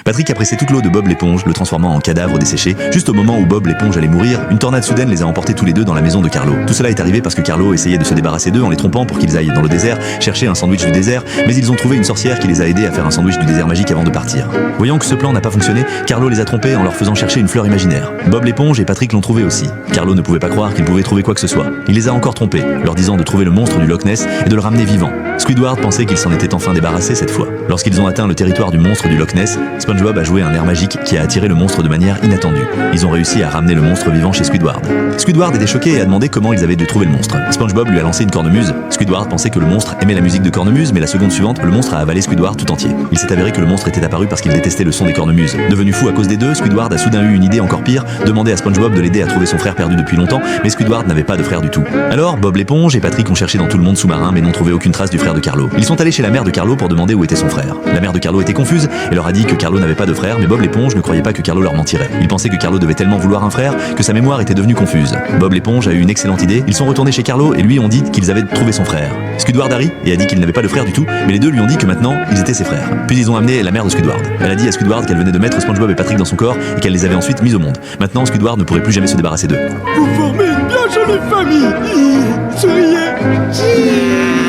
Patrick a pressé toute l'eau de Bob l'éponge, le transformant en cadavre desséché. Juste au moment où Bob l'éponge allait mourir, une tornade soudaine les a emportés tous les deux dans la maison de Carlo. Tout cela est arrivé parce que Carlo essayait de se débarrasser d'eux en les trompant pour qu'ils aillent dans le désert chercher un sandwich du désert, mais ils ont trouvé une sorcière qui les a aidés à faire un sandwich du désert magique avant de partir. Voyant que ce plan n'a pas fonctionné, Carlo les a trompés en leur faisant chercher une fleur imaginaire. Bob l'éponge et Patrick l'ont trouvé aussi. Carlo ne pouvait pas croire qu'il pouvait trouver quoi que ce soit. Il les a encore trompés, leur disant de trouver le monstre du Loch Ness et de le ramener vivant. Squidward pensait qu'il s'en était enfin débarrassé cette fois. Lorsqu'ils ont atteint le territoire du monstre du Loch Ness, SpongeBob a joué un air magique qui a attiré le monstre de manière inattendue. Ils ont réussi à ramener le monstre vivant chez Squidward. Squidward était choqué et a demandé comment ils avaient dû trouver le monstre. SpongeBob lui a lancé une cornemuse. Squidward pensait que le monstre aimait la musique de cornemuse, mais la seconde suivante, le monstre a avalé Squidward tout entier. Il s'est avéré que le monstre était apparu parce qu'il détestait le son des cornemuses. Devenu fou à cause des deux, Squidward a soudain eu une idée encore pire, demander à SpongeBob de l'aider à trouver son frère perdu depuis longtemps, mais Squidward n'avait pas de frère du tout. Alors, Bob l'éponge et Patrick ont cherché dans tout le monde sous-marin, mais n'ont trouvé aucune trace du frère de Carlo. Ils sont allés chez la mère de Carlo pour demander où était son frère. La mère de Carlo était confuse et leur a dit que Carlo n'avait pas de frère, mais Bob l'éponge ne croyait pas que Carlo leur mentirait. Il pensait que Carlo devait tellement vouloir un frère que sa mémoire était devenue confuse. Bob l'éponge a eu une excellente idée. Ils sont retournés chez Carlo et lui ont dit qu'ils avaient trouvé son frère. Squidward a ri et a dit qu'il n'avait pas de frère du tout, mais les deux lui ont dit que maintenant ils étaient ses frères. Puis ils ont amené la mère de Squidward. Elle a dit à Squidward qu'elle venait de mettre SpongeBob et Patrick dans son corps et qu'elle les avait ensuite mis au monde. Maintenant Squidward ne pourrait plus jamais se débarrasser d'eux. Vous formez une bien jolie famille. Souriez.